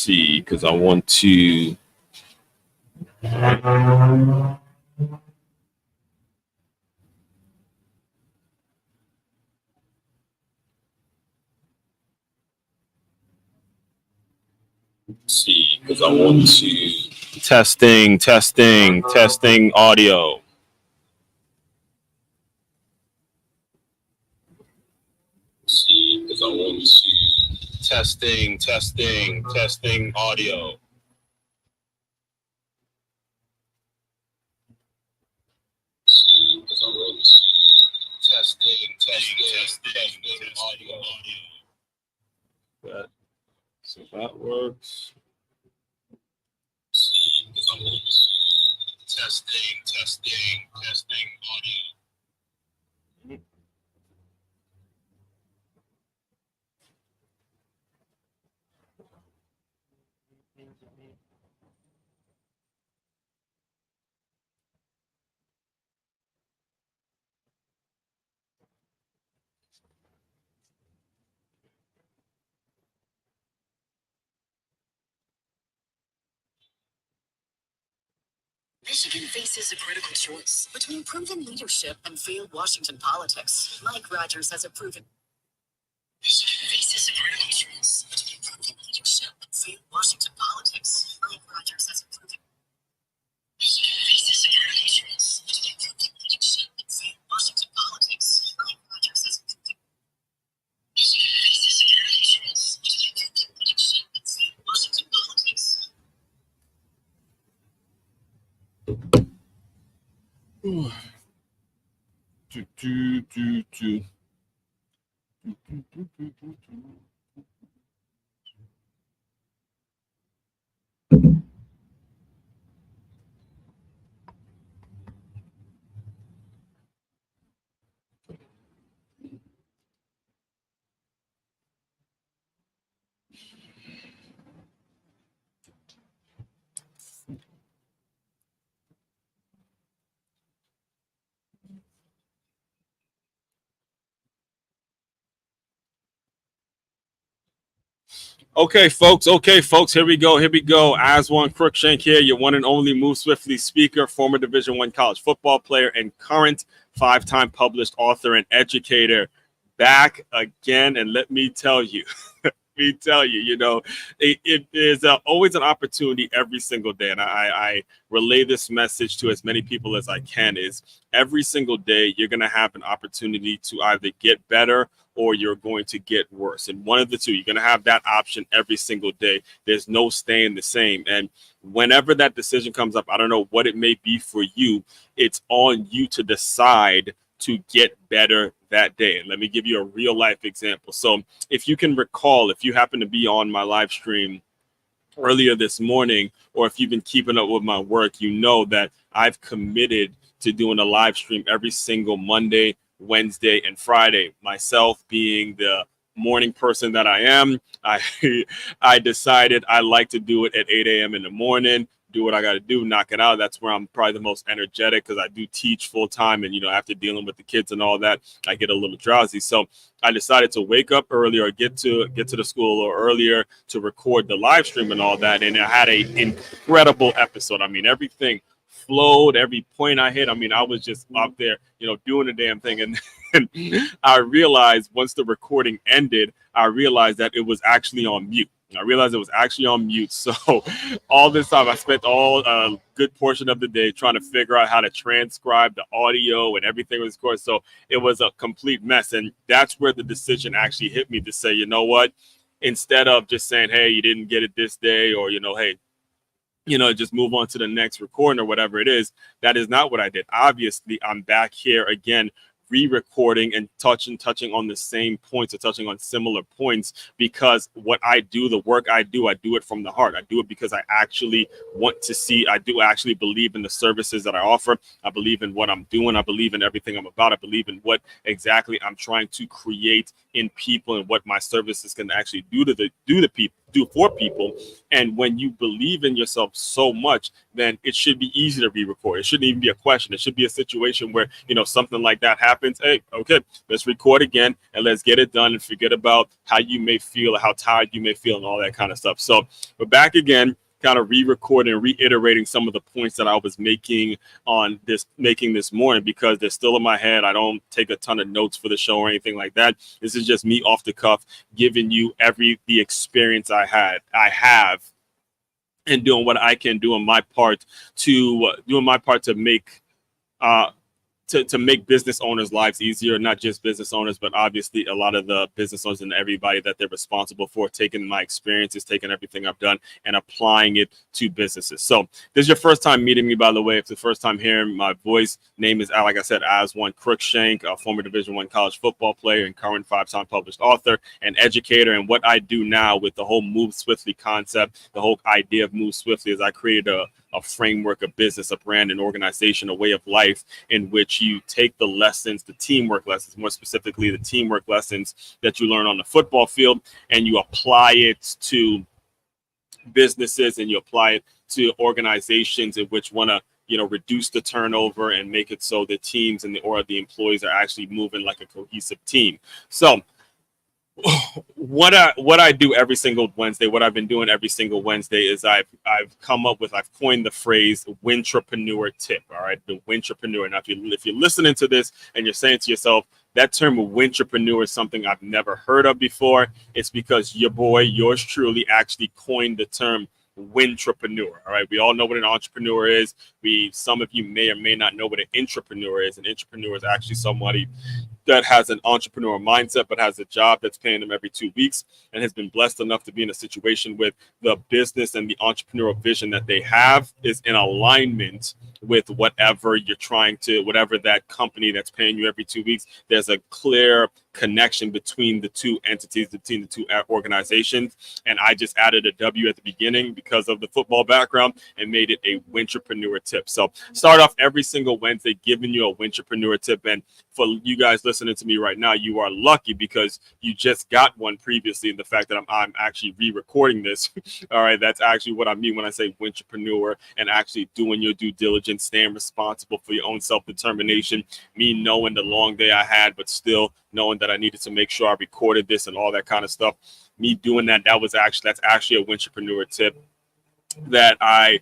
see, because I want to. See, because I want to. Testing audio. See, because I want to. Testing audio. See, because I want to. Testing audio. That, so that works. See, because I want to. Testing audio. Michigan faces a critical choice between proven leadership and failed Washington politics. Mike Rogers has a proven. Michigan faces a critical choice between proven leadership and failed Washington politics. Mike Rogers has a proven. Michigan faces a critical choice between proven leadership and failed Washington politics. Mike Rogers has a proven. Michigan faces a critical choice between proven leadership and failed Washington politics. Okay, folks. Here we go. As one Crookshank here, your one and only Move Swiftly speaker, former Division I college football player, and current 5-time published author and educator, back again. And let me tell you, it is always an opportunity every single day. And I relay this message to as many people as I can, is every single day you're going to have an opportunity to either get better or you're going to get worse. And one of the two, you're going to have that option every single day. There's no staying the same. And whenever that decision comes up, I don't know what it may be for you, it's on you to decide to get better that day. And let me give you a real life example. So if you can recall, if you happen to be on my live stream earlier this morning, or if you've been keeping up with my work, you know that I've committed to doing a live stream every single Monday, Wednesday, and Friday. Myself being the morning person that I am, I decided I like to do it at 8 a.m. in the morning. Do what I got to do, knock it out. That's where I'm probably the most energetic, because I do teach full time, and after dealing with the kids and all that, I get a little drowsy. So I decided to wake up earlier, get to the school or earlier to record the live stream and all that. And I had an incredible episode. I mean, everything flowed, every point I hit. I mean, I was just out there, doing the damn thing. And I realized once the recording ended, I realized that it was actually on mute. So all this time I spent a good portion of the day trying to figure out how to transcribe the audio, and everything was recorded. So it was a complete mess. And that's where the decision actually hit me to say, you know what, instead of just saying, hey, you didn't get it this day, or, hey, just move on to the next recording or whatever it is. That is not what I did. Obviously, I'm back here again, re-recording and touching on the same points, or touching on similar points, because what I do, the work I do it from the heart. I do it because I actually want to see. I do actually believe in the services that I offer. I believe in what I'm doing. I believe in everything I'm about. I believe in what exactly I'm trying to create in people, and what my services can actually do to people. do for people. And when you believe in yourself so much, then it should be easy to re-record. It shouldn't even be a question. It should be a situation where, something like that happens. Hey, okay, let's record again and let's get it done and forget about how you may feel, how tired you may feel, and all that kind of stuff. So we're back again, kind of re-recording and reiterating some of the points that I was making this morning, because they're still in my head. I don't take a ton of notes for the show or anything like that. This is just me off the cuff, giving you the experience I have, and doing what I can do in my part to make to make business owners' lives easier, not just business owners, but obviously a lot of the business owners and everybody that they're responsible for, taking my experiences, taking everything I've done and applying it to businesses. So this is your first time meeting me, by the way. If it's the first time hearing my voice, name is, like I said, Aswan Crookshank, a former Division I college football player and current 5-time published author and educator. And what I do now with the whole Move Swiftly concept, the whole idea of Move Swiftly, is I created a framework, a business, a brand, an organization, a way of life in which you take the lessons, the teamwork lessons, more specifically the teamwork lessons that you learn on the football field, and you apply it to businesses, and you apply it to organizations in which want to reduce the turnover and make it so the teams and the employees are actually moving like a cohesive team. So what I do every single Wednesday, what I've been doing every single Wednesday, is I've coined the phrase "wintrepreneur tip." All right, the wintrepreneur. Now, if you're listening to this and you're saying to yourself, that term wintrepreneur is something I've never heard of before, it's because yours truly, actually coined the term wintrepreneur. All right, we all know what an entrepreneur is. Some of you may or may not know what an intrapreneur is. An intrapreneur is actually somebody that has an entrepreneur mindset, but has a job that's paying them every 2 weeks, and has been blessed enough to be in a situation with the business and the entrepreneurial vision that they have is in alignment with whatever that company that's paying you every 2 weeks. There's a clear connection between the two entities, between the two organizations. And I just added a W at the beginning because of the football background and made it a wintrepreneur tip. So start off every single Wednesday giving you a wintrepreneur tip. And for you guys listening to me right now, you are lucky because you just got one previously. And the fact that I'm actually re-recording this, all right, that's actually what I mean when I say wintrepreneur, and actually doing your due diligence, staying responsible for your own self-determination, me knowing the long day I had, but still knowing that I needed to make sure I recorded this and all that kind of stuff. Me doing that's actually a wintrepreneur tip that I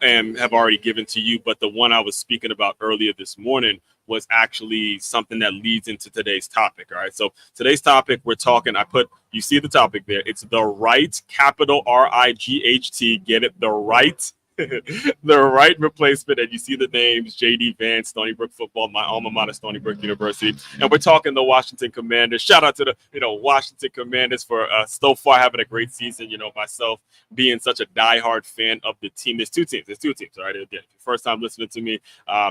have already given to you. But the one I was speaking about earlier this morning was actually something that leads into today's topic. All right. So today's topic, you see the topic there. It's the right, capital RIGHT. Get it? The right. The right replacement, and you see the names JD Vance, Stony Brook football, my alma mater, Stony Brook University, and we're talking the Washington Commanders. Shout out to the Washington Commanders for so far having a great season. Myself being such a diehard fan of the team. There's two teams. All right. Again, first time listening to me, I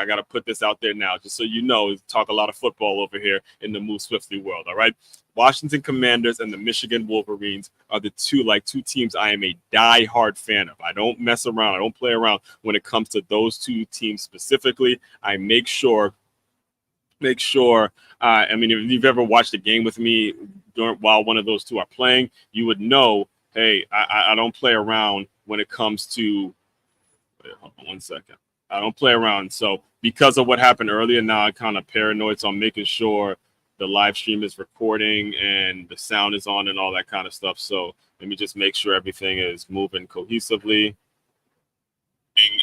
got to put this out there now, just so you know. Talk a lot of football over here in the Move Swiftly world. All right. Washington Commanders and the Michigan Wolverines are the two teams I am a diehard fan of. I don't mess around. I don't play around when it comes to those two teams specifically. I make sure. If you've ever watched a game with me while one of those two are playing, you would know, hey, I don't play around when it comes to. Wait, hold on 1 second. I don't play around. So because of what happened earlier, now I'm kind of paranoid. So I'm making sure the live stream is recording and the sound is on and all that kind of stuff. So let me just make sure everything is moving cohesively. And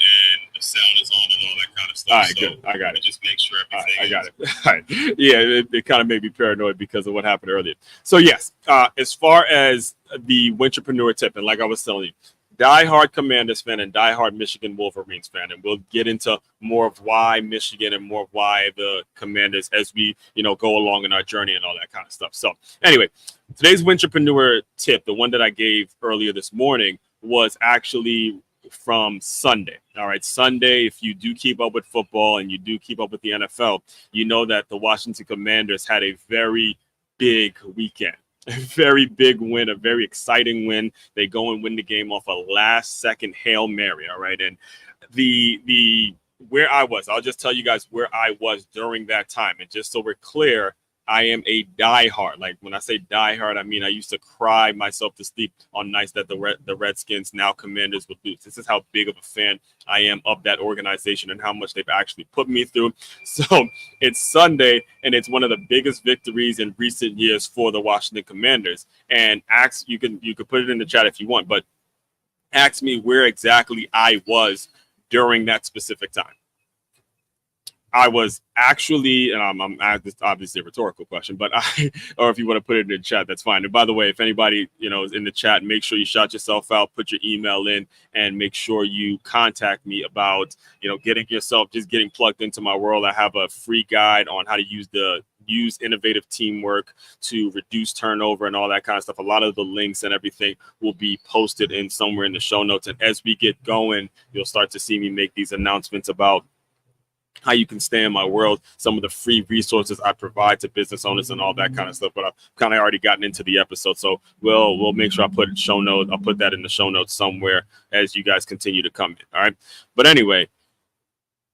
the sound is on and all that kind of stuff. All right, so good. I got it. Just make sure everything. I got it. All right. Yeah, it kind of made me paranoid because of what happened earlier. So yes, as far as the wintrepreneur tip, and like I was telling you, diehard Commanders fan and diehard Michigan Wolverines fan, and we'll get into more of why Michigan and more of why the Commanders as we go along in our journey and all that kind of stuff. So anyway, today's wintrepreneur tip, the one that I gave earlier this morning, was actually from Sunday. All right, Sunday, if you do keep up with football and you do keep up with the NFL, you know that the Washington Commanders had a very big weekend. A very big win, a very exciting win. They go and win the game off a last-second Hail Mary, all right? And where I was, I'll just tell you guys where I was during that time. And just so we're clear, I am a diehard. Like when I say diehard, I mean I used to cry myself to sleep on nights that the Redskins, now Commanders, would lose. This is how big of a fan I am of that organization and how much they've actually put me through. So it's Sunday, and it's one of the biggest victories in recent years for the Washington Commanders. And you can put it in the chat if you want, but ask me where exactly I was during that specific time. I was actually, and I'm this obviously a rhetorical question, but or if you want to put it in the chat, that's fine. And by the way, if anybody, is in the chat, make sure you shout yourself out, put your email in, and make sure you contact me about, getting plugged into my world. I have a free guide on how to use innovative teamwork to reduce turnover and all that kind of stuff. A lot of the links and everything will be posted in somewhere in the show notes. And as we get going, you'll start to see me make these announcements about how you can stay in my world, some of the free resources I provide to business owners and all that kind of stuff. But I've kind of already gotten into the episode, so we'll make sure I put it show notes. I'll put that in the show notes somewhere as you guys continue to come in. All right. But anyway,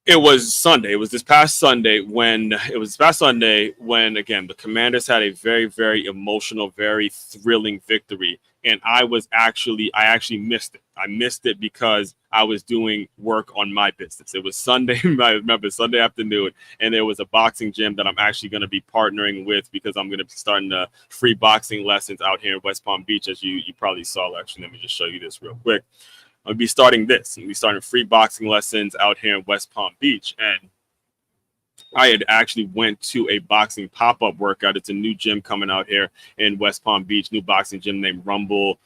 it was Sunday. It was this past Sunday when again the Commanders had a very, very emotional, very thrilling victory. And I actually missed it. I missed it because I was doing work on my business. It was Sunday, I remember Sunday afternoon, and there was a boxing gym that I'm actually going to be partnering with because I'm going to be starting the free boxing lessons out here in West Palm Beach, as you probably saw. Actually, let me just show you this real quick. I'll be starting free boxing lessons out here in West Palm Beach. And I had actually went to a boxing pop-up workout. It's a new gym coming out here in West Palm Beach, new boxing gym named Rumble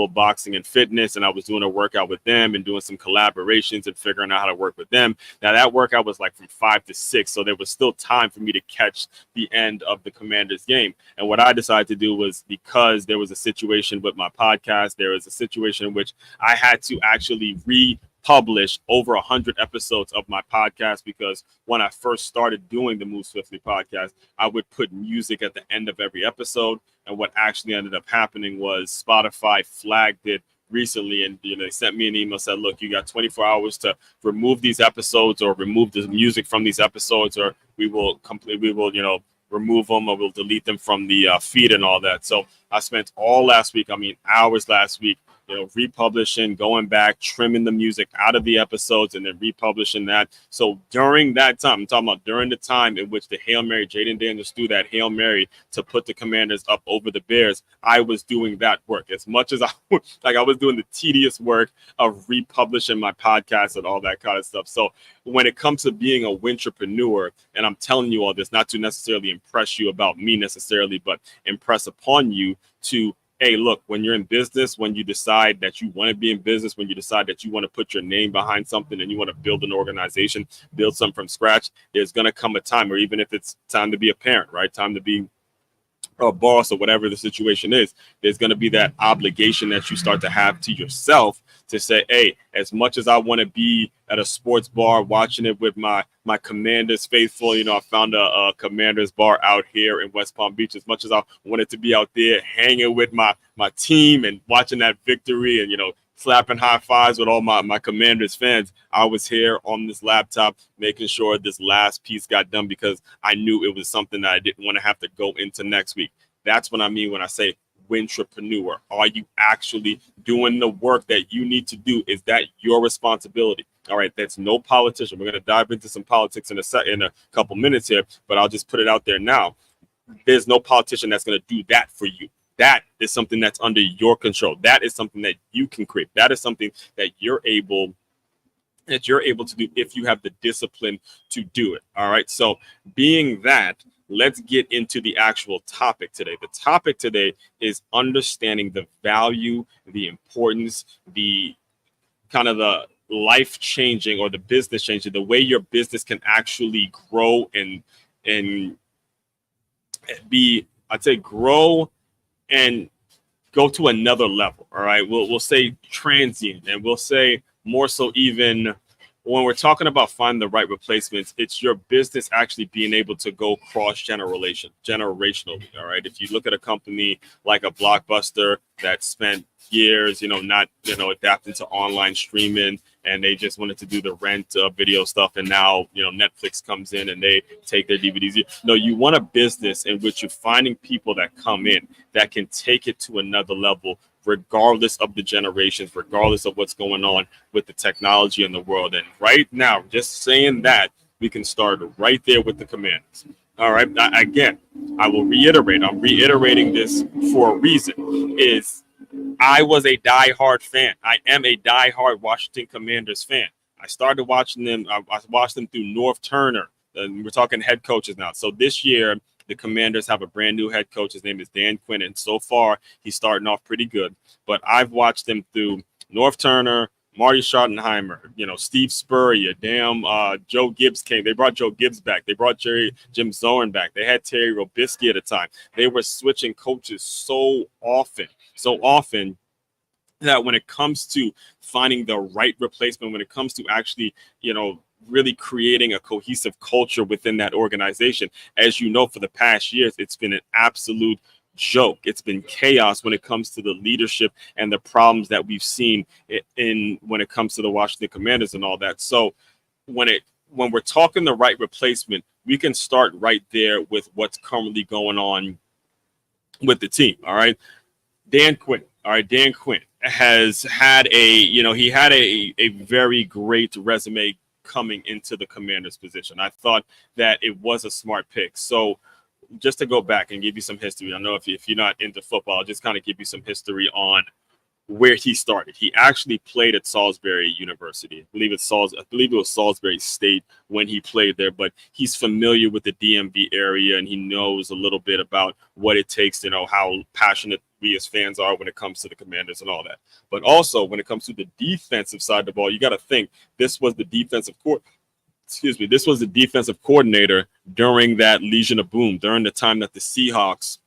Boxing and Fitness. And I was doing a workout with them and doing some collaborations and figuring out how to work with them. Now that workout was like from 5 to 6. So there was still time for me to catch the end of the Commanders game. And what I decided to do was, because there was a situation with my podcast, there was a situation in which I had to actually publish over 100 episodes of my podcast, because when I first started doing the Move Swiftly podcast, I would put music at the end of every episode. And what actually ended up happening was Spotify flagged it recently, and they sent me an email, said, look, you got 24 hours to remove these episodes or remove the music from these episodes, or we will remove them, or we'll delete them from the feed and all that. So I spent all last week, hours last week, republishing, going back, trimming the music out of the episodes, and then republishing that. So during that time, I'm talking about during the time in which the Hail Mary, Jaden Daniels threw that Hail Mary to put the Commanders up over the Bears, I was doing that work as much as I was doing the tedious work of republishing my podcast and all that kind of stuff. So when it comes to being a wintrepreneur, and I'm telling you all this not to necessarily impress you about me necessarily, but impress upon you to, hey, look, when you're in business, when you decide that you want to be in business, when you decide that you want to put your name behind something and you want to build an organization, build something from scratch, there's going to come a time, or even if it's time to be a parent, right? Time to be a boss or whatever the situation is, there's going to be that obligation that you start to have to yourself to say, hey, as much as I want to be at a sports bar watching it with my Commanders faithful, I found a Commanders bar out here in West Palm Beach. As much as I wanted to be out there hanging with my team and watching that victory and, slapping high fives with all my Commanders fans, I was here on this laptop making sure this last piece got done, because I knew it was something that I didn't want to have to go into next week. That's what I mean when I say wintrepreneur. Are you actually doing the work that you need to do? Is that your responsibility? All right, that's no politician. We're going to dive into some politics in a couple minutes here, but I'll just put it out there now. There's no politician that's going to do that for you. That is something that's under your control. That is something that you can create. That is something that you're able to do if you have the discipline to do it. All right. So being that, let's get into the actual topic today. The topic today is understanding the value, the importance, the kind of the life-changing or the business changing, the way your business can actually grow and be, I'd say, grow and go to another level. All right. We'll say transient, and we'll say more so even when we're talking about finding the right replacements, it's your business actually being able to go generationally. All right. If you look at a company like a Blockbuster that spent years, not, adapting to online streaming and they just wanted to do the rent video stuff. And now, Netflix comes in and they take their DVDs. No, you want a business in which you're finding people that come in that can take it to another level, regardless of the generations, regardless of what's going on with the technology in the world. And right now, just saying that, we can start right there with the Commanders. All right. Again, I will reiterate. I'm reiterating this for a reason. Is I was a diehard fan. I am a diehard Washington Commanders fan. I started watching them. I watched them through North Turner. We're talking head coaches now. So this year, the Commanders have a brand new head coach. His name is Dan Quinn. And so far, he's starting off pretty good. But I've watched them through North Turner, Marty Schottenheimer, Steve Spurrier, Joe Gibbs came. They brought Joe Gibbs back. They brought Jim Zorn back. They had Terry Robisky at a time. They were switching coaches so often that when it comes to finding the right replacement, when it comes to actually, really creating a cohesive culture within that organization, as you know, for the past years, it's been an absolute joke. It's been chaos when it comes to the leadership and the problems that we've seen when it comes to the Washington Commanders and all that. So when we're talking the right replacement, we can start right there with what's currently going on with the team. All right. Dan Quinn. All right. Dan Quinn has had a very great resume coming into the Commanders position. I thought that it was a smart pick. So just to go back and give you some history, I know if you're not into football, I'll just kind of give you some history on where he started. He actually played at Salisbury University. I believe it was Salisbury State when he played there, but he's familiar with the DMV area and he knows a little bit about what it takes to know how passionate we as fans are when it comes to the Commanders and all that. But also when it comes to the defensive side of the ball, you got to think this was the defensive coordinator during that Legion of Boom, during the time that the Seahawks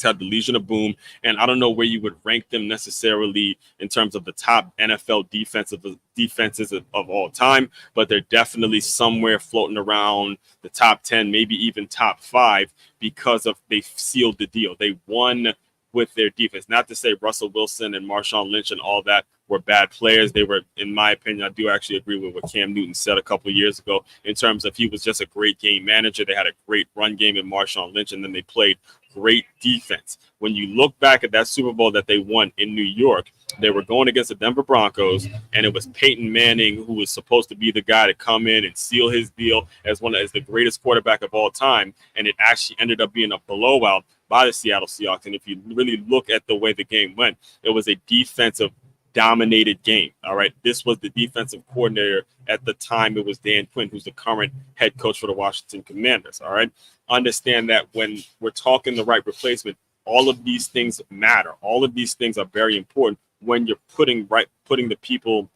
had the Legion of Boom. And I don't know where you would rank them necessarily in terms of the top NFL defenses of all time, but they're definitely somewhere floating around the top 10, maybe even top 5, because they sealed the deal. They won with their defense. Not to say Russell Wilson and Marshawn Lynch and all that were bad players. They were, in my opinion, I do actually agree with what Cam Newton said a couple of years ago in terms of he was just a great game manager. They had a great run game in Marshawn Lynch, and then they played great defense. When you look back at that Super Bowl that they won in New York, they were going against the Denver Broncos, and it was Peyton Manning who was supposed to be the guy to come in and seal his deal as the greatest quarterback of all time, and it actually ended up being a blowout by the Seattle Seahawks. And if you really look at the way the game went, it was a defensive dominated game. All right. This was the defensive coordinator at the time. It was Dan Quinn, who's the current head coach for the Washington Commanders. All right. Understand that when we're talking the right replacement, all of these things matter. All of these things are very important when you're putting the people,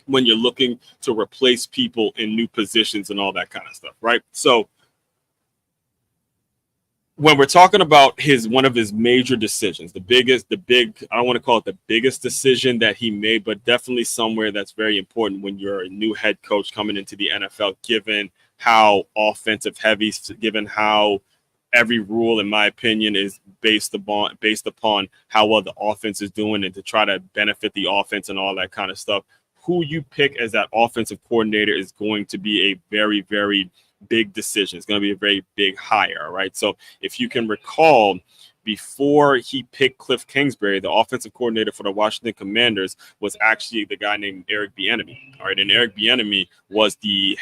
when you're looking to replace people in new positions and all that kind of stuff. Right. So when we're talking about one of his major decisions, I don't want to call it the biggest decision that he made, but definitely somewhere that's very important when you're a new head coach coming into the NFL, given how offensive heavy, given how every rule, in my opinion, is based upon how well the offense is doing and to try to benefit the offense and all that kind of stuff. Who you pick as that offensive coordinator is going to be a very, very big decision. It's going to be a very big hire, right? So if you can recall, before he picked Cliff Kingsbury, the offensive coordinator for the Washington Commanders was actually the guy named Eric Bieniemy. All right, and Eric Bieniemy was the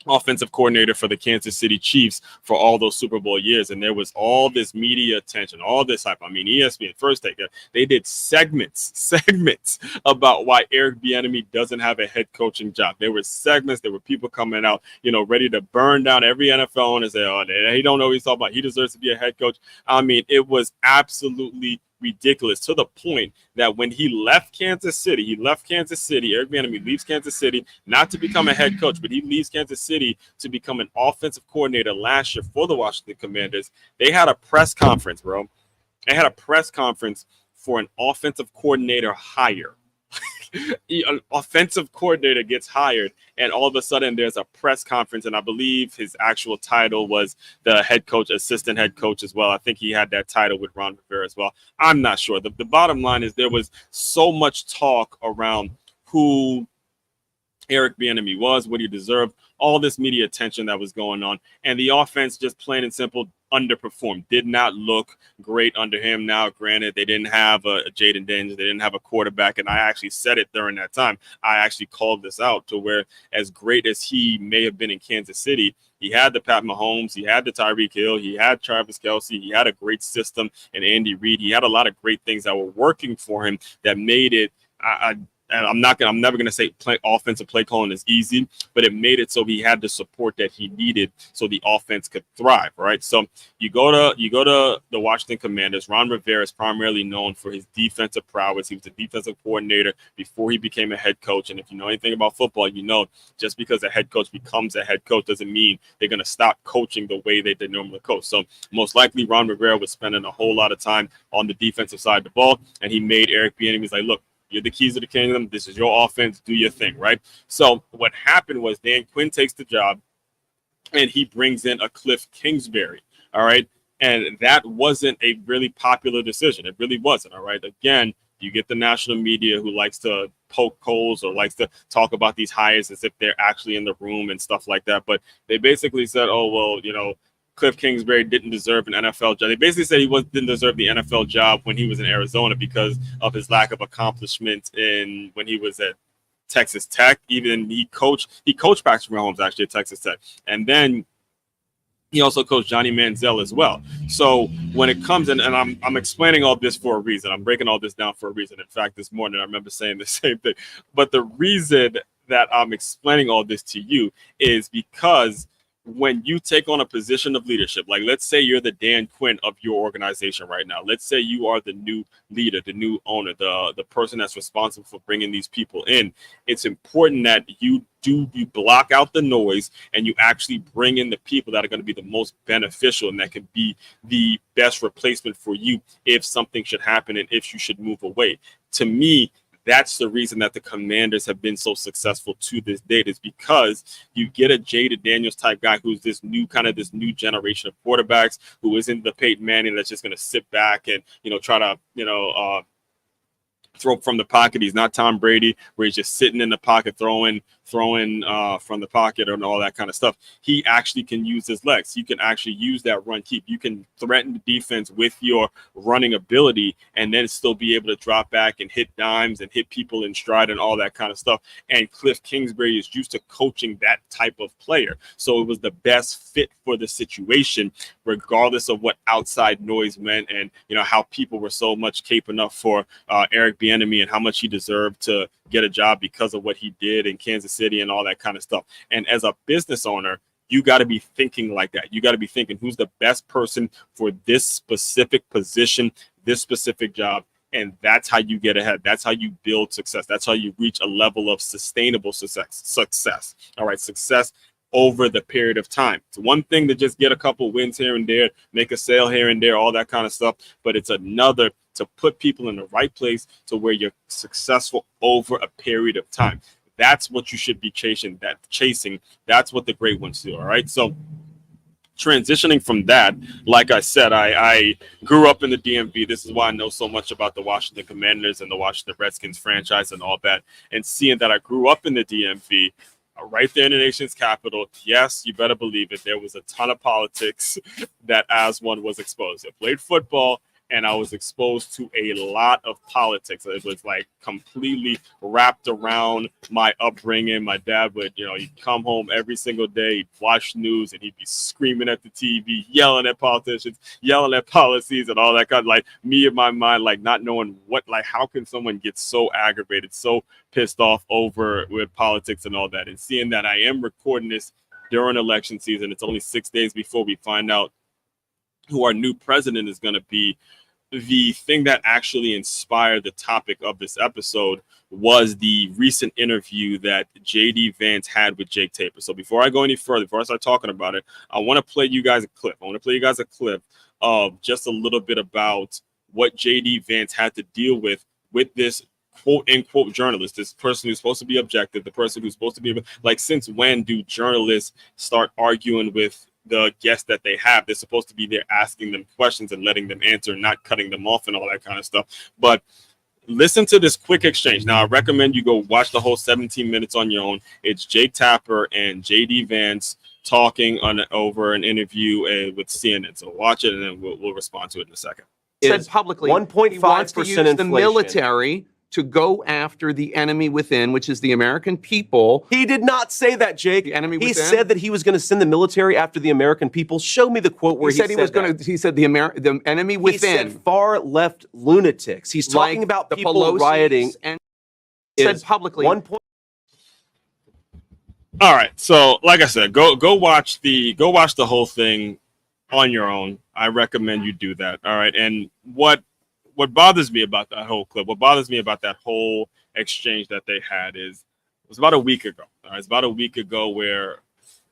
offensive coordinator for the Kansas City Chiefs for all those Super Bowl years. And there was all this media attention, all this hype. I mean, ESPN, First Take, they did segments about why Eric Bieniemy doesn't have a head coaching job. There were segments, there were people coming out, ready to burn down every NFL owner and say, oh, he don't know what he's talking about. He deserves to be a head coach. I mean, it was absolutely ridiculous, to the point that when he left Kansas City, Eric Bieniemy leaves Kansas City not to become a head coach, but he leaves Kansas City to become an offensive coordinator last year for the Washington Commanders. They had a press conference, bro. They had a press conference for an offensive coordinator hire. An offensive coordinator gets hired, and all of a sudden there's a press conference, and I believe his actual title was the head coach, assistant head coach as well. I think he had that title with Ron Rivera as well. I'm not sure. The bottom line is there was so much talk around who Eric Bieniemy was, what he deserved, all this media attention that was going on, and the offense just plain and simple underperformed. Did not look great under him. Now, granted, they didn't have a Jaden Daniels, they didn't have a quarterback, and I actually said it during that time. I actually called this out to where, as great as he may have been in Kansas City, he had the Pat Mahomes, he had the Tyreek Hill, he had Travis Kelce, he had a great system and Andy Reid. He had a lot of great things that were working for him that made it. And I'm never gonna say offensive play calling is easy, but it made it so he had the support that he needed so the offense could thrive. Right. So you go to the Washington Commanders. Ron Rivera is primarily known for his defensive prowess. He was a defensive coordinator before he became a head coach. And if you know anything about football, you know just because a head coach becomes a head coach doesn't mean they're gonna stop coaching the way they normally coach. So most likely Ron Rivera was spending a whole lot of time on the defensive side of the ball, and he made Eric Bieniemy like, look, you're the keys of the kingdom. This is your offense. Do your thing, right? So what happened was Dan Quinn takes the job, and he brings in a Cliff Kingsbury, all right? And that wasn't a really popular decision. It really wasn't, all right? Again, you get the national media who likes to poke holes or likes to talk about these hires as if they're actually in the room and stuff like that. But they basically said, oh, well, Cliff Kingsbury didn't deserve an NFL job. They basically said didn't deserve the NFL job when he was in Arizona because of his lack of accomplishment when he was at Texas Tech. Even he coached Patrick Mahomes actually at Texas Tech, and then he also coached Johnny Manziel as well. So when it comes and I'm explaining all this for a reason. I'm breaking all this down for a reason. In fact, this morning I remember saying the same thing. But the reason that I'm explaining all this to you is because when you take on a position of leadership, like let's say you're the Dan Quinn of your organization right now. Let's say you are the new leader, the new owner, the person that's responsible for bringing these people in. It's important that you block out the noise and you actually bring in the people that are going to be the most beneficial and that can be the best replacement for you if something should happen and if you should move away. To me, that's the reason that the Commanders have been so successful to this date, is because you get a Jaden Daniels type guy who's this new generation of quarterbacks, who isn't the Peyton Manning that's just going to sit back and try to throw from the pocket. He's not Tom Brady, where he's just sitting in the pocket throwing from the pocket and all that kind of stuff. He actually can use his legs. You can actually use that run keep. You can threaten the defense with your running ability and then still be able to drop back and hit dimes and hit people in stride and all that kind of stuff. And Cliff Kingsbury is used to coaching that type of player. So it was the best fit for the situation, regardless of what outside noise meant and how people were so much caping up for Eric Bieniemy and how much he deserved to get a job because of what he did in Kansas City and all that kind of stuff. And as a business owner, you got to be thinking like that. You got to be thinking, who's the best person for this specific position, this specific job. And that's how you get ahead. That's how you build success. That's how you reach a level of sustainable success. All right. Success over the period of time. It's one thing to just get a couple wins here and there, make a sale here and there, all that kind of stuff. But it's another to put people in the right place to where you're successful over a period of time. That's what you should be chasing. That's what the great ones do. All right. So transitioning from that, like I said, I grew up in the DMV. This is why I know so much about the Washington Commanders and the Washington Redskins franchise and all that. And seeing that I grew up in the DMV, right there in the nation's capital, yes, you better believe it, there was a ton of politics that as one was exposed. I played football, and I was exposed to a lot of politics. It was like completely wrapped around my upbringing. My dad would, he'd come home every single day, he'd watch news, and he'd be screaming at the TV, yelling at politicians, yelling at policies and all that kind of, like, me in my mind, like not knowing how can someone get so aggravated, so pissed off over with politics and all that. And seeing that I am recording this during election season, it's only 6 days before we find out who our new president is going to be. The thing that actually inspired the topic of this episode was the recent interview that JD Vance had with Jake Tapper. So before I go any further, before I start talking about it, I want to play you guys a clip. of just a little bit about what JD Vance had to deal with this quote unquote journalist, this person who's supposed to be objective, the person who's supposed to be like, since when do journalists start arguing with the guests that they have? They're supposed to be there asking them questions and letting them answer, not cutting them off and all that kind of stuff. But listen to this quick exchange. Now, I recommend you go watch the whole 17 minutes on your own. It's Jake Tapper and JD Vance talking over an interview with CNN. So watch it, and then we'll respond to it in a second. Said publicly 1.5% the military to go after the enemy within, which is the American people. He did not say that, Jake. The enemy he within? said that he was going to send the military after the American people. Show me the quote where he said he was going to. He said the enemy within. He said far left lunatics. He's talking about the people Pelosi's rioting. And said publicly. All right, so like I said, go watch the whole thing on your own. I recommend you do that. All right, and what bothers me about that whole clip, what bothers me about that whole exchange that they had is, it was about a week ago. All right, it's about a week ago where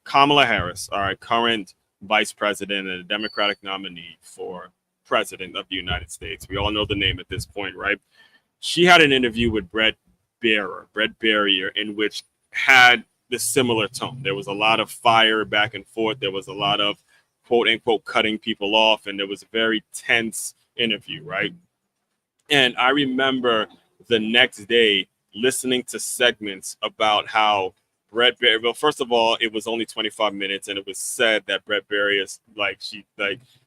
Kamala Harris, all right, current vice president and a Democratic nominee for president of the United States. We all know the name at this point, right? She had an interview with Brett Barrier, in which had this similar tone. There was a lot of fire back and forth. There was a lot of quote unquote cutting people off, and there was a very tense interview, right? And I remember the next day listening to segments about how Brett Barrier, well, first of all, it was only 25 minutes, and it was said that Brett Barrier,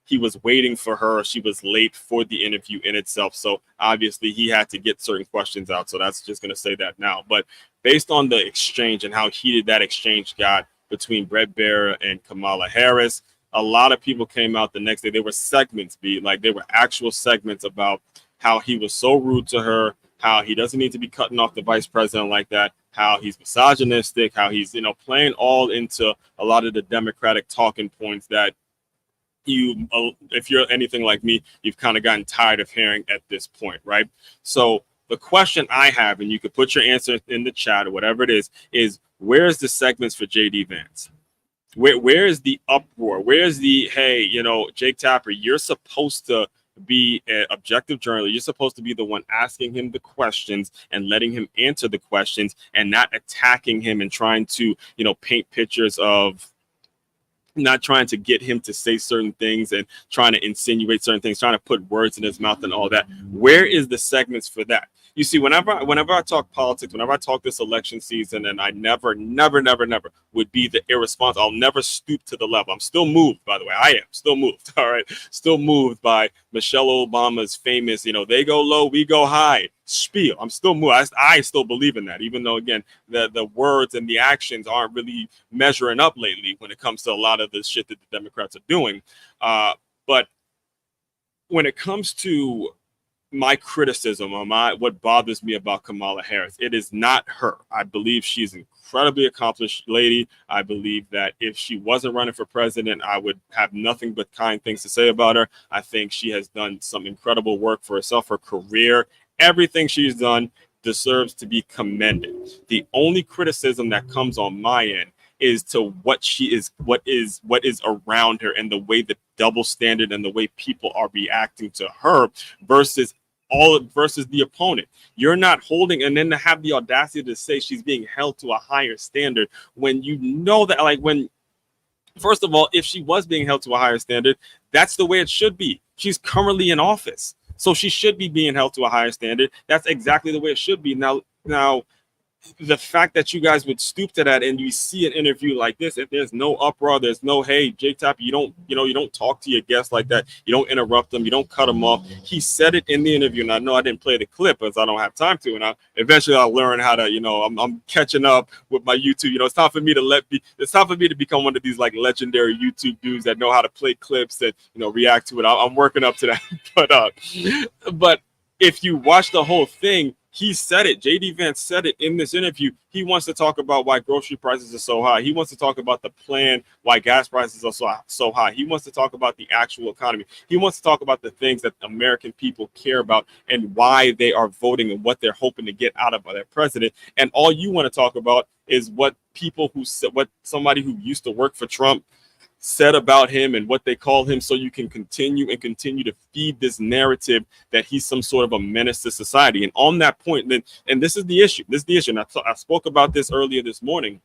he was waiting for her. She was late for the interview in itself. So obviously he had to get certain questions out. So that's just going to say that now. But based on the exchange and how heated that exchange got between Brett Barrier and Kamala Harris, a lot of people came out the next day. There were segments, there were actual segments about how he was so rude to her, how he doesn't need to be cutting off the vice president like that, how he's misogynistic, how he's, playing all into a lot of the Democratic talking points that if you're anything like me, you've kind of gotten tired of hearing at this point, right? So the question I have, and you could put your answer in the chat or whatever it is where's the segments for JD Vance? Where is the uproar? Where's the, hey, Jake Tapper, you're supposed to be an objective journalist. You're supposed to be the one asking him the questions and letting him answer the questions and not attacking him and trying to, paint pictures of, not trying to get him to say certain things and trying to insinuate certain things, trying to put words in his mouth and all that. Where is the segments for that? You see, whenever I talk politics, whenever I talk this election season, and I never would be the irresponsible, I'll never stoop to the level. I'm still moved, by the way. I am still moved, all right? Still moved by Michelle Obama's famous, they go low, we go high spiel. I'm still moved. I still believe in that, even though, again, the words and the actions aren't really measuring up lately when it comes to a lot of the shit that the Democrats are doing. But when it comes to my criticism or what bothers me about Kamala Harris, it is not her. I believe she's an incredibly accomplished lady. I believe that if she wasn't running for president, I would have nothing but kind things to say about her. I think she has done some incredible work for herself, her career. Everything she's done deserves to be commended. The only criticism that comes on my end is to what is around her and the way the double standard and the way people are reacting to her versus the opponent. You're not holding, and then to have the audacity to say she's being held to a higher standard when you know that, first of all, if she was being held to a higher standard, that's the way it should be. She's currently in office, so she should be being held to a higher standard. That's exactly the way it should be. Now, the fact that you guys would stoop to that and you see an interview like this, if there's no uproar, there's no, hey, Jake Tapper, you don't talk to your guests like that. You don't interrupt them. You don't cut them off. He said it in the interview, and I know I didn't play the clip because I don't have time to. And eventually I'll learn how to, I'm catching up with my YouTube. It's time for me to become one of these legendary YouTube dudes that know how to play clips and, react to it. I'm working up to that. But if you watch the whole thing, he said it. JD Vance said it in this interview. He wants to talk about why grocery prices are so high. He wants to talk about the plan, why gas prices are so high. He wants to talk about the actual economy. He wants to talk about the things that American people care about and why they are voting and what they're hoping to get out of their president. And all you want to talk about is what somebody who used to work for Trump said about him and what they call him, so you can continue to feed this narrative that he's some sort of a menace to society. And on that point, then, and this is the issue. And I spoke about this earlier this morning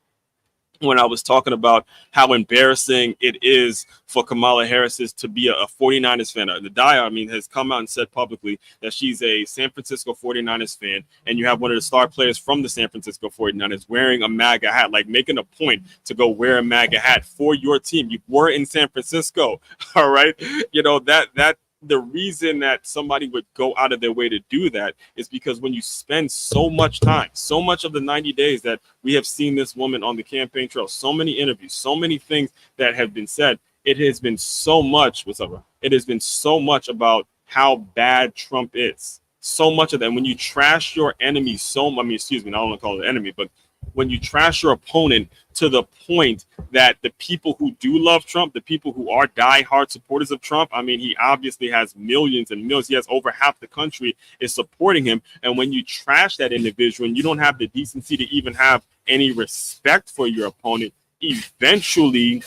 when I was talking about how embarrassing it is for Kamala Harris to be a 49ers fan. The Dyer, has come out and said publicly that she's a San Francisco 49ers fan, and you have one of the star players from the San Francisco 49ers wearing a MAGA hat, like making a point to go wear a MAGA hat for your team. You were in San Francisco, all right? That the reason that somebody would go out of their way to do that is because when you spend so much time, so much of the 90 days that we have seen this woman on the campaign trail, so many interviews, so many things that have been said, it has been so much. What's up, bro? It has been so much about how bad Trump is. So much of that. When you trash your enemy I don't want to call it enemy, but when you trash your opponent to the point that the people who do love Trump, the people who are diehard supporters of Trump, he obviously has millions and millions. He has over half the country is supporting him. And when you trash that individual and you don't have the decency to even have any respect for your opponent, eventually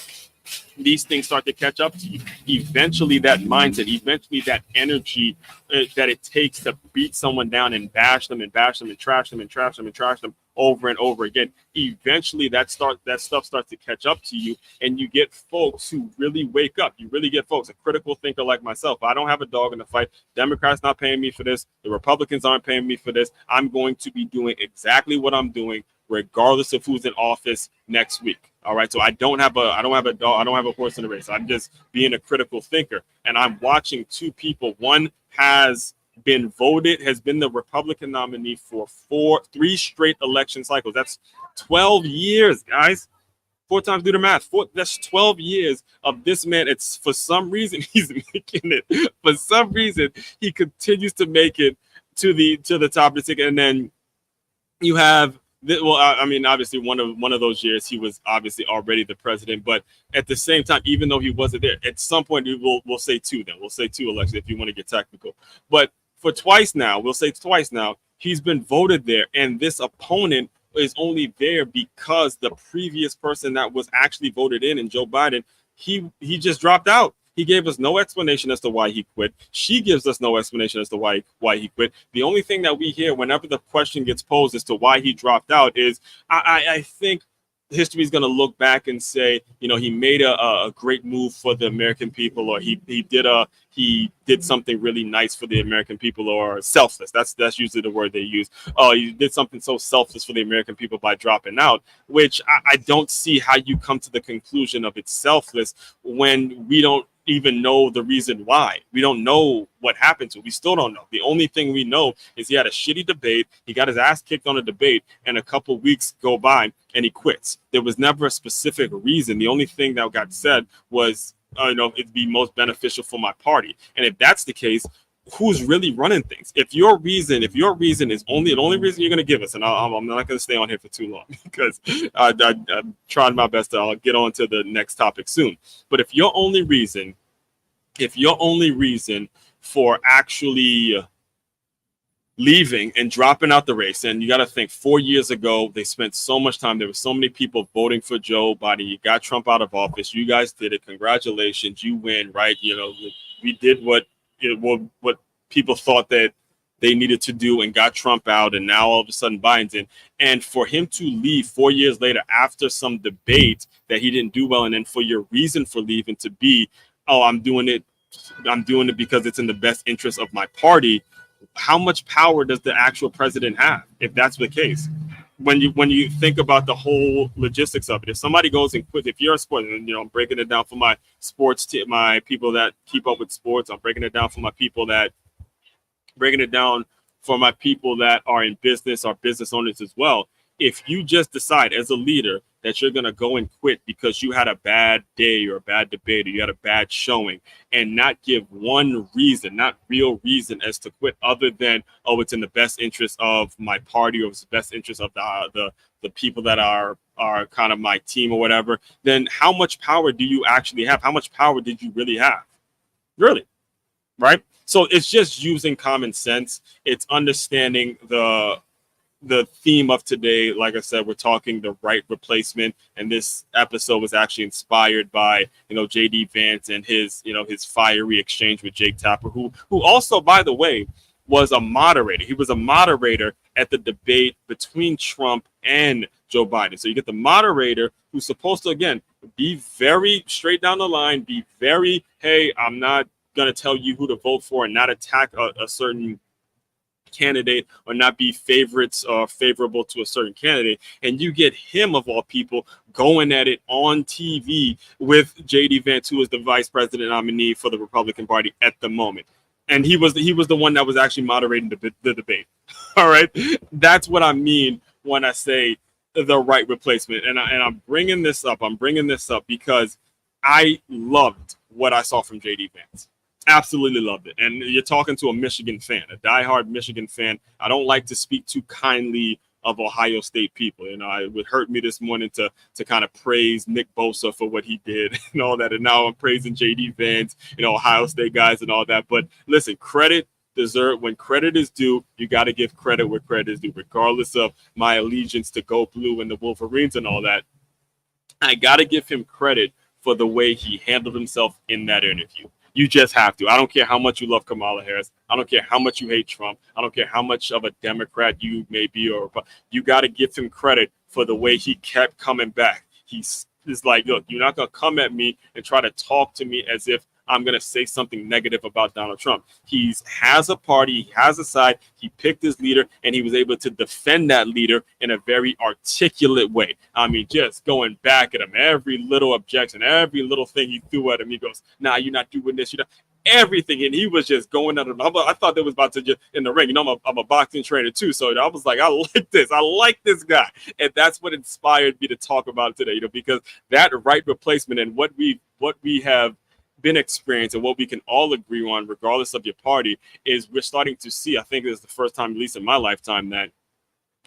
these things start to catch up to you. Eventually that mindset, eventually that energy that it takes to beat someone down and bash them and trash them and trash them and trash them over and over again. Eventually that stuff starts to catch up to you, and you get folks who really wake up. You really get folks, a critical thinker like myself. I don't have a dog in the fight. Democrats not paying me for this. The Republicans aren't paying me for this. I'm going to be doing exactly what I'm doing, regardless of who's in office next week. All right. So I don't have a dog. I don't have a horse in the race. I'm just being a critical thinker. And I'm watching two people. One has been the Republican nominee for 3 straight election cycles. That's 12 years, guys. 4 times, do the math. That's 12 years of this man. It's for some reason he's making it. For some reason he continues to make it to the top of the ticket. And then you have, obviously one of those years he was obviously already the president, but at the same time, even though he wasn't there, at some point we'll say 2. Then we'll say 2 elections if you want to get technical. But for twice now, he's been voted there, and this opponent is only there because the previous person that was actually voted in Joe Biden, he just dropped out. He gave us no explanation as to why he quit. She gives us no explanation as to why he quit. The only thing that we hear whenever the question gets posed as to why he dropped out is, I think history is going to look back and say, he made a great move for the American people, or he did something really nice for the American people, or selfless. That's usually the word they use. Oh, you did something so selfless for the American people by dropping out, which I don't see how you come to the conclusion of it's selfless when we don't even know the reason why. We don't know what happened to him. We still don't know. The only thing we know is he had a shitty debate. He got his ass kicked on a debate, and a couple weeks go by and he quits. There was never a specific reason. The only thing that got said was, it'd be most beneficial for my party. And if that's the case, who's really running things? If your reason is the only reason you're going to give us, and I'm not going to stay on here for too long because I'm trying my best I'll get on to the next topic soon. But if your only reason for actually leaving and dropping out the race, and you got to think 4 years ago, they spent so much time. There were so many people voting for Joe Biden. You got Trump out of office. You guys did it. Congratulations. You win, right? We did what people thought that they needed to do and got Trump out, and now all of a sudden Biden's in. And for him to leave 4 years later after some debate that he didn't do well, and then for your reason for leaving to be, I'm doing it because it's in the best interest of my party. How much power does the actual president have if that's the case? When you think about the whole logistics of it, if somebody goes and quits, if you're a sport, and I'm breaking it down for my sports team, my people that keep up with sports, I'm breaking it down for my people that are in business, are business owners as well. If you just decide as a leader that you're going to go and quit because you had a bad day or a bad debate or you had a bad showing, and not give one reason, not real reason as to quit other than, it's in the best interest of my party, or it's the best interest of the people that are kind of my team or whatever, then how much power do you actually have? How much power did you really have? Really? Right? So it's just using common sense. It's understanding the theme of today, like I said, we're talking the right replacement, and this episode was actually inspired by JD Vance and his fiery exchange with Jake Tapper, who also, by the way, was a moderator. He was a moderator at the debate between Trump and Joe Biden. So you get the moderator who's supposed to, again, be very straight down the line, be very, hey, I'm not going to tell you who to vote for and not attack a certain candidate or not be favorites or favorable to a certain candidate. And you get him, of all people, going at it on TV with JD Vance, who is the vice president nominee for the Republican Party at the moment. And he was the one that was actually moderating the debate. All right. That's what I mean when I say the right replacement. And I'm bringing this up. I'm bringing this up because I loved what I saw from JD Vance. Absolutely loved it. And you're talking to a Michigan fan, a diehard Michigan fan. I don't like to speak too kindly of Ohio State people. It would hurt me this morning to kind of praise Nick Bosa for what he did and all that. And now I'm praising JD Vance, Ohio State guys and all that. But listen, credit deserved. When credit is due, you got to give credit where credit is due, regardless of my allegiance to Go Blue and the Wolverines and all that. I got to give him credit for the way he handled himself in that interview. You just have to. I don't care how much you love Kamala Harris. I don't care how much you hate Trump. I don't care how much of a Democrat you may be, or you got to give him credit for the way he kept coming back. He's like, look, you're not going to come at me and try to talk to me as if I'm going to say something negative about Donald Trump. He has a party, he has a side, he picked his leader, and he was able to defend that leader in a very articulate way. I mean, just going back at him, every little objection, every little thing he threw at him, he goes, nah, you're not doing this, you're not. Everything, and he was just going at him. I thought that was about to just in the ring. I'm a boxing trainer too, so I was like, I like this guy, and that's what inspired me to talk about it today. Because that right replacement and what we have been experiencing, what we can all agree on, regardless of your party, is we're starting to see. I think this is the first time, at least in my lifetime, that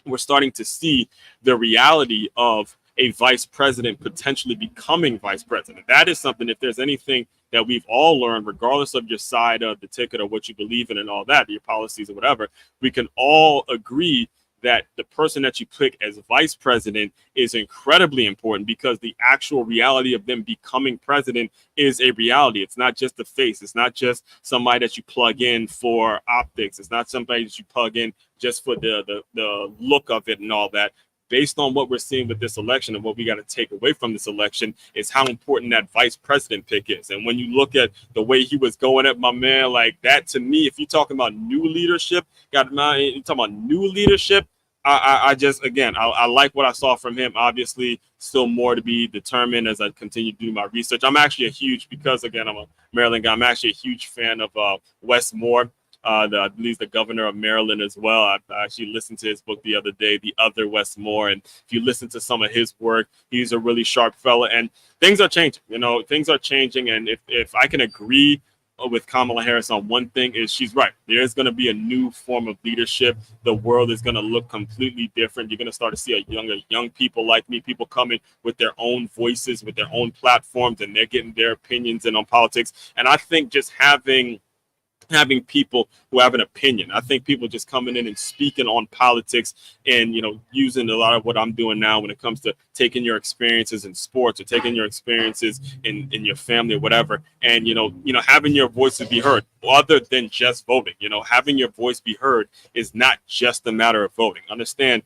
we're starting to see the reality of a vice president potentially becoming vice president. That is something, if there's anything that we've all learned, regardless of your side of the ticket or what you believe in and all that, your policies or whatever, we can all agree that the person that you pick as vice president is incredibly important, because the actual reality of them becoming president is a reality. It's not just the face. It's not just somebody that you plug in for optics. It's not somebody that you plug in just for the look of it and all that. Based on what we're seeing with this election and what we got to take away from this election is how important that vice president pick is. And when you look at the way he was going at my man, like that, to me, if you're talking about new leadership, you're talking about new leadership, I just, again, I like what I saw from him. Obviously, still more to be determined as I continue to do my research. I'm actually because, again, I'm a Maryland guy, I'm actually a huge fan of Wes Moore. I believe the governor of Maryland as well. I actually listened to his book the other day, The Other Wes Moore. And if you listen to some of his work, he's a really sharp fella. And things are changing. Things are changing. And if I can agree with Kamala Harris on one thing, is she's right. There's going to be a new form of leadership. The world is going to look completely different. You're going to start to see young people like me, people coming with their own voices, with their own platforms, and they're getting their opinions in on politics. And I think just having people who have an opinion. I think people just coming in and speaking on politics and, using a lot of what I'm doing now when it comes to taking your experiences in sports or taking your experiences in your family or whatever. And, having your voices be heard other than just voting. Having your voice be heard is not just a matter of voting. Understand,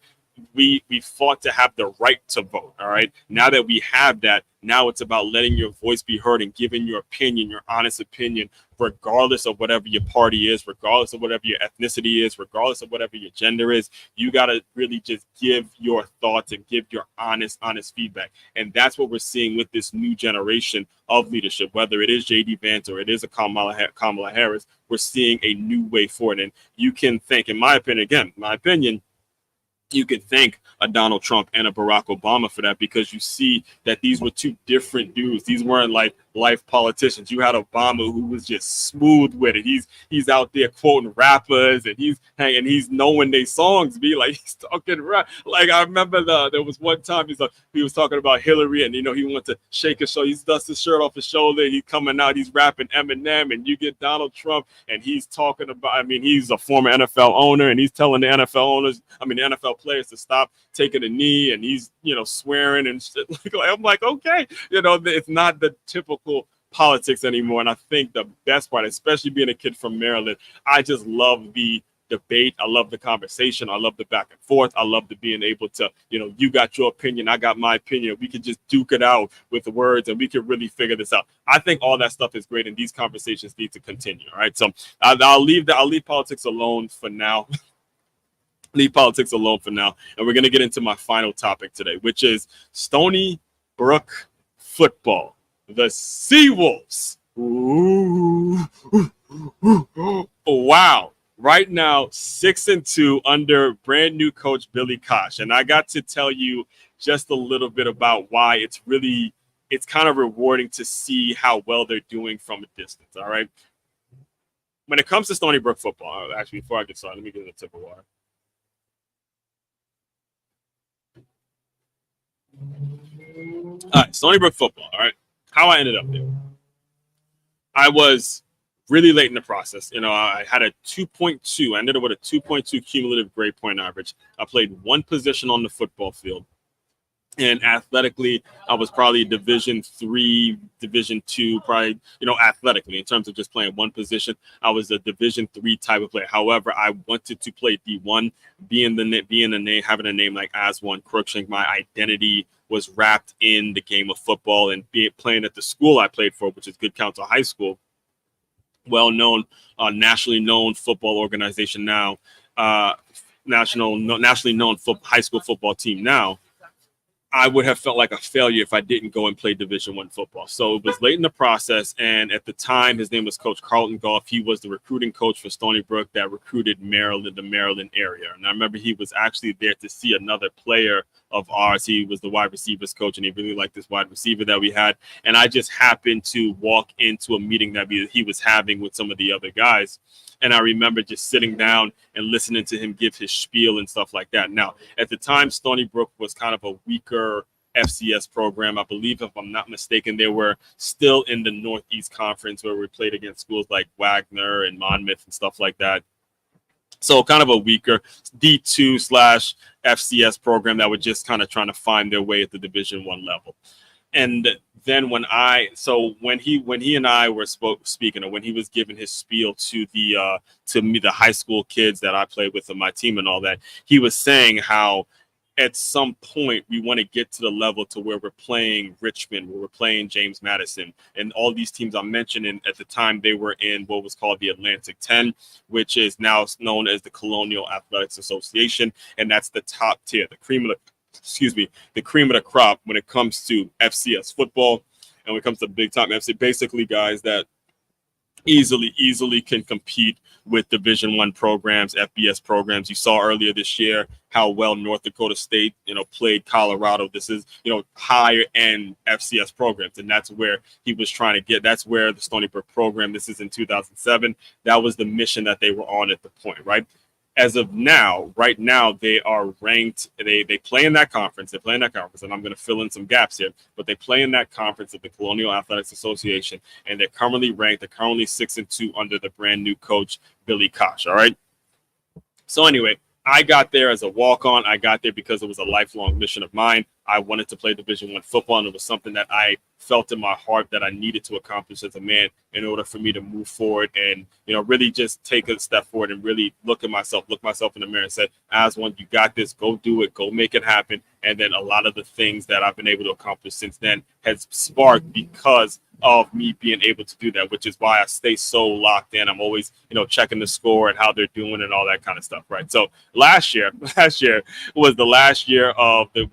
we fought to have the right to vote. All right. Now that we have that, now it's about letting your voice be heard and giving your opinion, your honest opinion, regardless of whatever your party is, regardless of whatever your ethnicity is, regardless of whatever your gender is. You got to really just give your thoughts and give your honest feedback. And that's what we're seeing with this new generation of leadership, whether it is JD Vance or it is a Kamala Harris. We're seeing a new way forward. And you can think, in my opinion, you could thank a Donald Trump and a Barack Obama for that, because you see that these were two different dudes. These weren't like life politicians. You had Obama, who was just smooth with it. He's out there quoting rappers, and he's knowing their songs. Be like, he's talking rap. Like, I remember there was one time he was talking about Hillary, and he wanted to shake his shoulder. He dusts his shirt off his shoulder, and he's coming out. He's rapping Eminem, and you get Donald Trump, and he's talking about. He's a former NFL owner, and he's telling the NFL players to stop taking a knee, and he's, swearing and shit. I'm like, okay, it's not the typical politics anymore. And I think the best part, especially being a kid from Maryland, I just love the debate. I love the conversation. I love the back and forth. I love the being able to, you got your opinion, I got my opinion. We could just duke it out with the words, and we could really figure this out. I think all that stuff is great, and these conversations need to continue. All right, so I'll leave politics alone for now. Leave politics alone for now, and we're gonna get into my final topic today, which is Stony Brook football. The Seawolves. Ooh. Wow. Right now, 6-2 under brand new coach Billy Koch. And I got to tell you just a little bit about why it's kind of rewarding to see how well they're doing from a distance. All right. When it comes to Stony Brook football, actually, before I get started, let me get a tip of water. All right, Stony Brook football. All right. How I ended up there. I was really late in the process. I had a 2.2. I ended up with a 2.2 cumulative grade point average. I played one position on the football field. And athletically, I was probably Division III, Division II, probably, athletically, in terms of just playing one position. I was a Division III type of player. However, I wanted to play D1, having a name like Aswan Crookshank. My identity was wrapped in the game of football, and playing at the school I played for, which is Good Counsel High School, well-known, nationally known football organization now, nationally known high school football team now. I would have felt like a failure if I didn't go and play Division I football. So it was late in the process, and at the time, his name was Coach Carlton Goff. He was the recruiting coach for Stony Brook that recruited the Maryland area. And I remember he was actually there to see another player of ours. He was the wide receivers coach, and he really liked this wide receiver that we had. And I just happened to walk into a meeting that he was having with some of the other guys. And I remember just sitting down and listening to him give his spiel and stuff like that. Now, at the time, Stony Brook was kind of a weaker FCS program. I believe, if I'm not mistaken, they were still in the Northeast Conference, where we played against schools like Wagner and Monmouth and stuff like that. So kind of a weaker D2/FCS program that were just kind of trying to find their way at the Division I level. And then when he and I were speaking, or when he was giving his spiel to the high school kids that I played with on my team and all that, he was saying how at some point we want to get to the level to where we're playing Richmond, where we're playing James Madison, and all these teams I'm mentioning. At the time, they were in what was called the Atlantic 10, which is now known as the Colonial Athletics Association, and that's the top tier, the cream of the crop when it comes to FCS football, and when it comes to big time FC, basically guys that easily can compete with Division I programs, FBS programs. You saw earlier this year how well North Dakota State, played Colorado. This is, higher end FCS programs, and that's where he was trying to get. That's where the Stony Brook program. This is in 2007. That was the mission that they were on at the point, right? As of now, right now, they are ranked. They play in that conference. They play in that conference, and I'm going to fill in some gaps here. But they play in that conference of the Colonial Athletics Association, and they're currently ranked. They're currently 6-2 under the brand new coach Billy Koch. All right. So anyway, I got there as a walk-on. I got there because it was a lifelong mission of mine. I wanted to play Division I football, and it was something that I felt in my heart that I needed to accomplish as a man in order for me to move forward and, really just take a step forward and really look myself in the mirror and say, Aswan, you got this, go do it, go make it happen. And then a lot of the things that I've been able to accomplish since then has sparked because of me being able to do that, which is why I stay so locked in. I'm always, checking the score and how they're doing and all that kind of stuff, right? So last year was the last year of the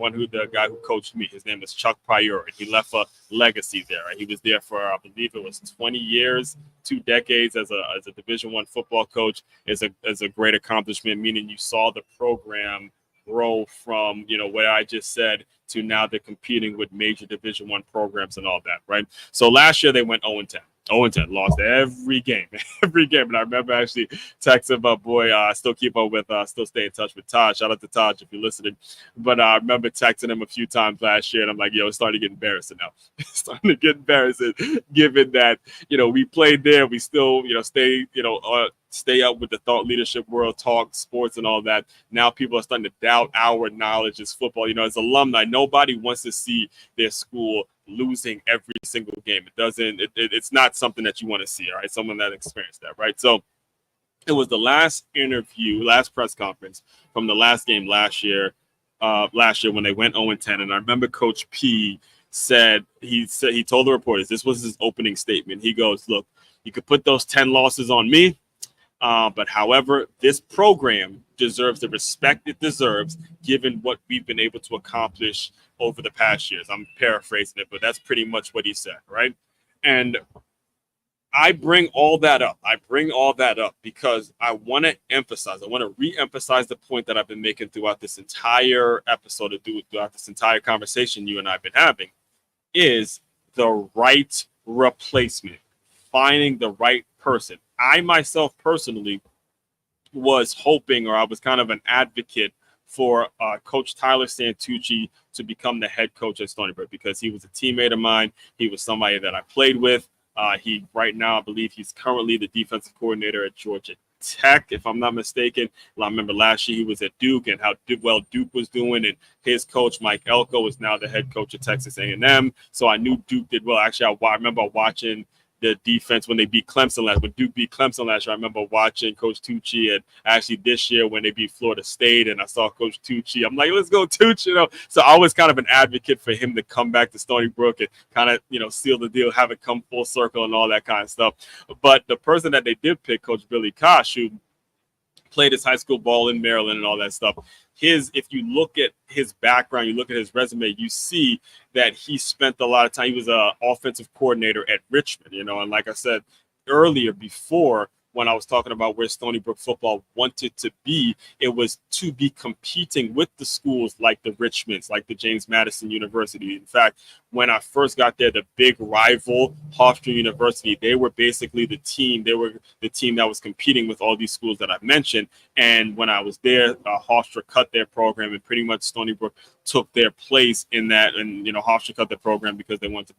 guy who coached me. His name is Chuck Prior, and he left a legacy there. Right? He was there for, I believe it was 20 years, 2 decades as a Division I football coach. Is a great accomplishment, meaning you saw the program grow from, what I just said to now they're competing with major Division I programs and all that, right? So last year they went 0-10. 0-10, lost every game, every game. And I remember actually texting my boy. I still keep up with, still stay in touch with Todd. Shout out to Todd if you're listening. But I remember texting him a few times last year, and I'm like, yo, it's starting to get embarrassing now. It's starting to get embarrassing, given that we played there, we still stay stay up with the thought leadership world, talk sports and all that. Now people are starting to doubt our knowledge as football. As alumni, nobody wants to see their school losing every single game. It's not something that you want to see, all right? Someone that experienced that, right? So it was the last press conference from the last game last year when they went 0-10. And I remember Coach P he told the reporters, this was his opening statement. He goes, look, you could put those 10 losses on me, but however, this program deserves the respect it deserves given what we've been able to accomplish over the past years. I'm paraphrasing it, but that's pretty much what he said, right? And I bring all that up. Because I want to re-emphasize the point that I've been making throughout this entire episode, throughout this entire conversation you and I have been having, is the right replacement, finding the right person. I myself personally was hoping, or I was kind of an advocate for Coach Tyler Santucci to become the head coach at Stony Brook, because he was a teammate of mine. He was somebody that I played with. He right now, I believe he's currently the defensive coordinator at Georgia Tech, if I'm not mistaken. I remember last year he was at Duke, and how well Duke was doing, and his coach Mike Elko is now the head coach at Texas A&M. So I knew Duke did well. Actually, I remember watching the defense when they beat Clemson when Duke beat Clemson last year. I remember watching Coach Tucci, and actually this year when they beat Florida State, and I saw Coach Tucci, I'm like, let's go Tucci, So I was kind of an advocate for him to come back to Stony Brook and kind of, seal the deal, have it come full circle and all that kind of stuff. But the person that they did pick, Coach Billy Kosh, who played his high school ball in Maryland and all that stuff. If you look at his background, you look at his resume, you see that he spent a lot of time. He was an offensive coordinator at Richmond, and like I said earlier, before, when I was talking about where Stony Brook football wanted to be, it was to be competing with the schools like the Richmonds, like the James Madison University. In fact, when I first got there, the big rival, Hofstra University, they were basically the team. They were the team that was competing with all these schools that I mentioned. And when I was there, Hofstra cut their program, and pretty much Stony Brook took their place in that. And, Hofstra cut their program because they wanted to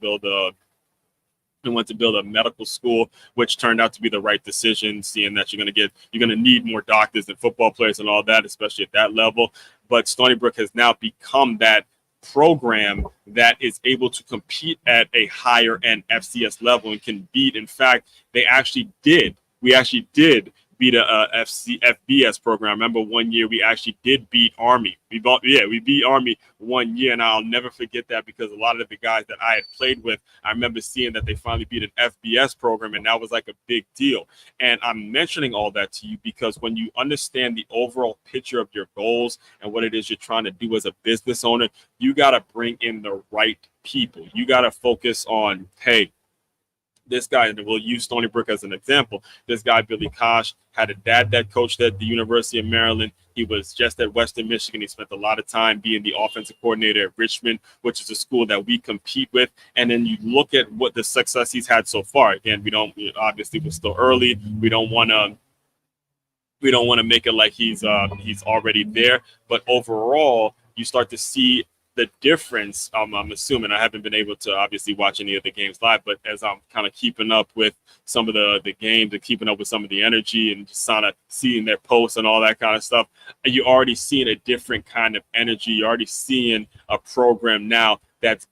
build a medical school, which turned out to be the right decision, seeing that you're going to need more doctors and football players and all that, especially at that level. But Stony Brook has now become that program that is able to compete at a higher end FCS level and can beat. In fact, we actually did beat a FBS program. I remember one year we actually did beat Army. We beat Army one year, and I'll never forget that, because a lot of the guys that I had played with, I remember seeing that they finally beat an FBS program, and that was like a big deal. And I'm mentioning all that to you because when you understand the overall picture of your goals and what it is you're trying to do as a business owner, you got to bring in the right people. You got to focus on, hey, this guy, and we'll use Stony Brook as an example. This guy, Billy Kosh, had a dad that coached at the University of Maryland. He was just at Western Michigan. He spent a lot of time being the offensive coordinator at Richmond, which is a school that we compete with. And then you look at what the success he's had so far. Again, obviously we're still early. We don't want to make it like he's already there. But overall, you start to see the difference. I'm assuming, I haven't been able to obviously watch any of the games live, but as I'm kind of keeping up with some of the games and keeping up with some of the energy and just kind of seeing their posts and all that kind of stuff, you're already seeing a different kind of energy. You're already seeing a program now that's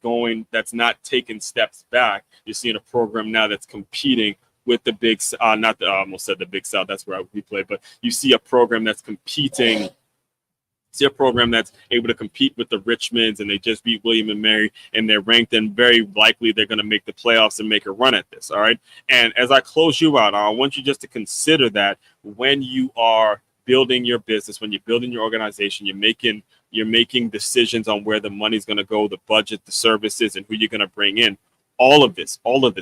not taking steps back. You're seeing a program now that's competing with the big, I almost said the Big South, that's where we play, but you see a program that's competing. See a program that's able to compete with the Richmonds, and they just beat William and Mary, and they're ranked, and very likely they're going to make the playoffs and make a run at this. All right. And as I close you out, I want you just to consider that when you are building your business, when you're building your organization, you're making decisions on where the money's going to go, the budget, the services, and who you're going to bring in. All of this,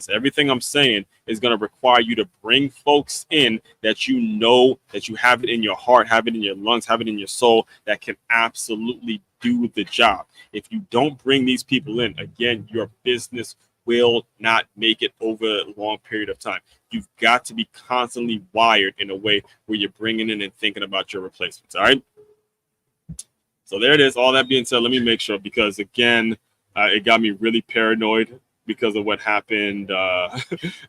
everything I'm saying is going to require you to bring folks in that that you have it in your heart, have it in your lungs, have it in your soul, that can absolutely do the job. If you don't bring these people in, again, your business will not make it over a long period of time. You've got to be constantly wired in a way where you're bringing in and thinking about your replacements. All right. So there it is. All that being said, let me make sure, because again, it got me really paranoid because of what happened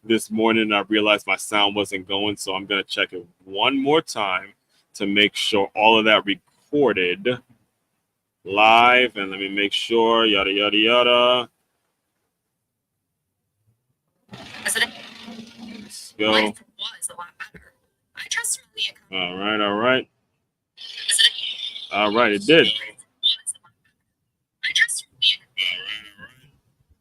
this morning. I realized my sound wasn't going, so I'm going to check it one more time to make sure all of that recorded live. And let me make sure, yada, yada, yada. Let's go. All right, all right. All right, it did.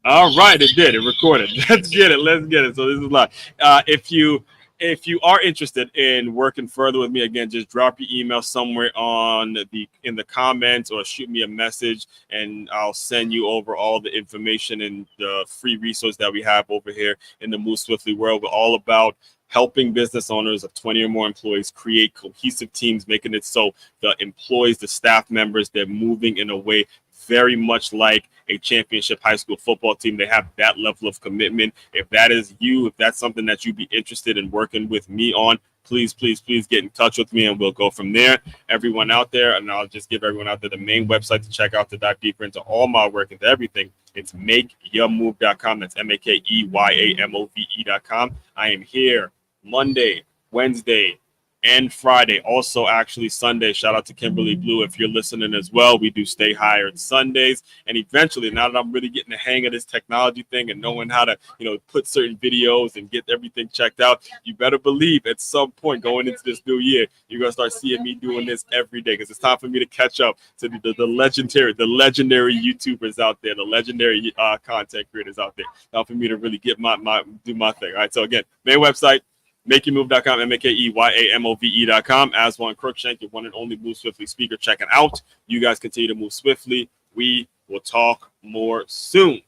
All right, it did. It recorded. Let's get it. Let's get it. So this is live. If you are interested in working further with me, again, just drop your email somewhere in the comments, or shoot me a message, and I'll send you over all the information and the free resource that we have over here in the Move Swiftly world. We're all about helping business owners of 20 or more employees create cohesive teams, making it so the employees, the staff members, they're moving in a way very much like a championship high school football team. They have that level of commitment. If that is you, if that's something that you'd be interested in working with me on, please, please, please get in touch with me, and we'll go from there. Everyone out there, and I'll just give everyone out there the main website to check out to dive deeper into all my work, into everything. It's makeyourmove.com. That's MAKEYAMOVE.com. I am here Monday, Wednesday, and Friday. Also, actually, Sunday. Shout out to Kimberly Blue if you're listening as well. We do Stay Hired Sundays. And eventually, now that I'm really getting the hang of this technology thing and knowing how to, put certain videos and get everything checked out, you better believe at some point going into this new year, you're going to start seeing me doing this every day, because it's time for me to catch up to the legendary YouTubers out there, the legendary content creators out there. Time for me to really get do my thing. All right. So again, main website, MakeYourMove.com, MakeYourMove.com. Aswan Crookshank, your one and only Move Swiftly speaker, checking out. You guys continue to move swiftly. We will talk more soon.